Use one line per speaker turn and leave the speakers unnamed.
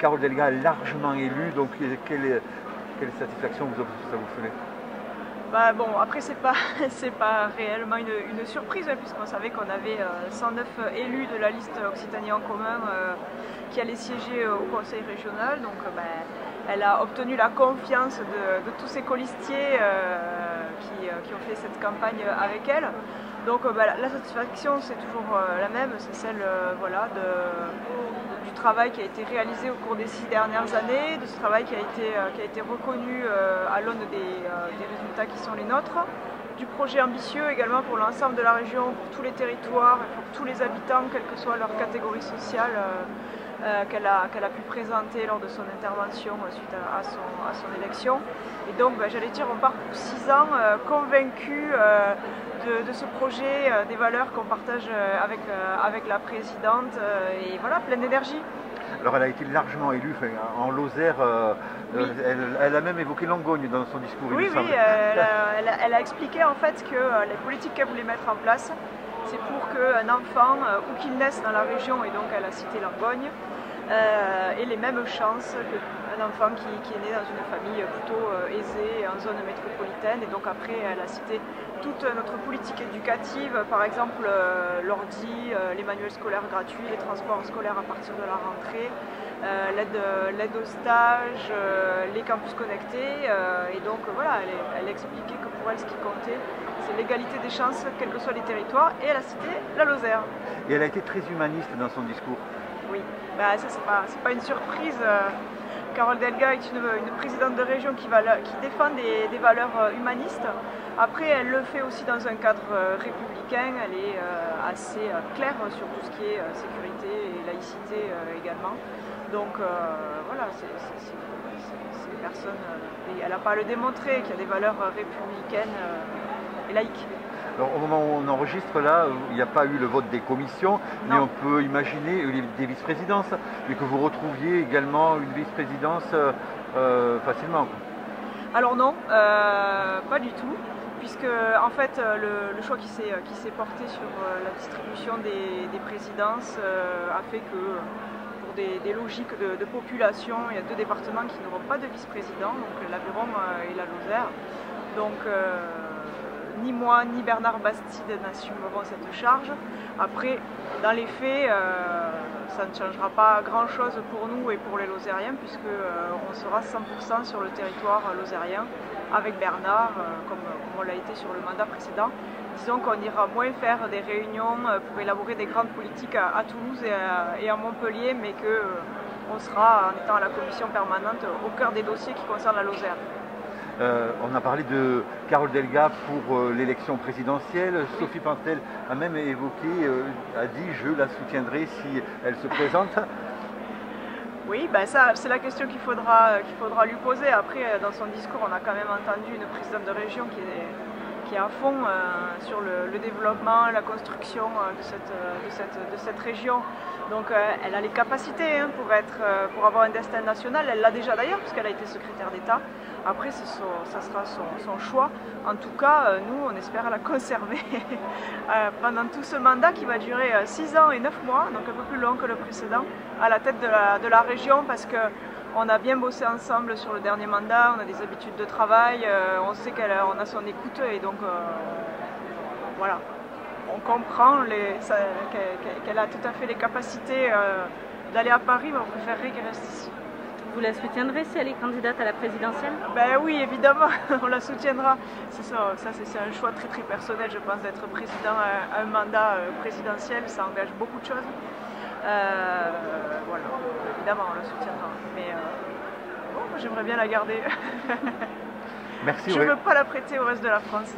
Carole Delga est largement élue, donc quelle satisfaction ça vous fait?
Bah bon, après c'est pas réellement une surprise, hein, puisqu'on savait qu'on avait 109 élus de la liste Occitanie en commun qui allaient siéger au conseil régional. Donc elle a obtenu la confiance de tous ses colistiers qui ont fait cette campagne avec elle. Donc la satisfaction c'est toujours la même, c'est celle du travail qui a été réalisé au cours des 6 dernières années, de ce travail qui a été reconnu à l'aune des résultats qui sont les nôtres, du projet ambitieux également pour l'ensemble de la région, pour tous les territoires et pour tous les habitants, quelle que soit leur catégorie sociale, qu'elle a pu présenter lors de son intervention suite à son élection. Et donc j'allais dire, on part pour 6 ans convaincus de ce projet, des valeurs qu'on partage avec la présidente et voilà, pleine d'énergie.
Alors elle a été largement élue en Lozère, oui. Elle a même évoqué Langogne dans son discours.
Oui, oui, elle a expliqué en fait que les politiques qu'elle voulait mettre en place, c'est pour qu'un enfant, où qu'il naisse dans la région, et donc elle a cité Langogne, ait les mêmes chances qu'un enfant qui est né dans une famille plutôt aisée en zone métropolitaine. Et donc après elle a cité toute notre politique éducative, par exemple l'ordi, les manuels scolaires gratuits, les transports scolaires à partir de la rentrée, l'aide au stage, les campus connectés. Et donc voilà, elle expliquait que pour elle ce qui comptait c'est l'égalité des chances, quels que soient les territoires, et elle a cité la Lozère.
Et elle a été très humaniste dans son discours.
Oui, bah, ça c'est pas une surprise. Carole Delga est une présidente de région qui défend des valeurs humanistes. Après, elle le fait aussi dans un cadre républicain. Elle est assez claire sur tout ce qui est sécurité et laïcité également. Donc voilà, c'est une personne, elle n'a pas à le démontrer, qu'il y a des valeurs républicaines et laïques.
Alors, au moment où on enregistre là, il n'y a pas eu le vote des commissions, mais on peut imaginer des vice-présidences, mais que vous retrouviez également une vice-présidence facilement.
Alors non, pas du tout, puisque en fait le choix qui s'est porté sur la distribution des présidences a fait que pour des logiques de population, il y a 2 départements qui n'auront pas de vice-président, donc l'Aveyron et la Lozère. Donc ni moi ni Bernard Bastide n'assumeront cette charge. Après, dans les faits, ça ne changera pas grand-chose pour nous et pour les Lozériens, puisque on sera 100% sur le territoire lozérien avec Bernard, comme on l'a été sur le mandat précédent. Disons qu'on ira moins faire des réunions pour élaborer des grandes politiques à Toulouse et à Montpellier, mais qu'on sera, en étant à la commission permanente, au cœur des dossiers qui concernent la Lozère.
On a parlé de Carole Delga pour l'élection présidentielle. Sophie Pantel a même évoqué, a dit « je la soutiendrai si elle se présente ».
Oui, ben ça c'est la question qu'il faudra lui poser. Après, dans son discours, on a quand même entendu une présidente de région qui est à fond sur le développement, la construction de cette région. Donc elle a les capacités pour avoir un destin national. Elle l'a déjà d'ailleurs, puisqu'elle a été secrétaire d'État. Après, ça sera son choix. En tout cas, nous, on espère la conserver pendant tout ce mandat qui va durer 6 ans et 9 mois, donc un peu plus long que le précédent, à la tête de la région, parce qu'on a bien bossé ensemble sur le dernier mandat, on a des habitudes de travail, on sait qu'on a son écoute, et donc voilà, on comprend qu'elle a tout à fait les capacités d'aller à Paris, mais on préférerait qu'elle reste ici.
Vous la soutiendrez si elle est candidate à la présidentielle?
Ben oui, évidemment, on la soutiendra. C'est un choix très très personnel, je pense, d'être président à un mandat présidentiel, ça engage beaucoup de choses. Voilà, évidemment, on la soutiendra. Mais bon, j'aimerais bien la garder.
Merci.
Je ne veux pas la prêter au reste de la France.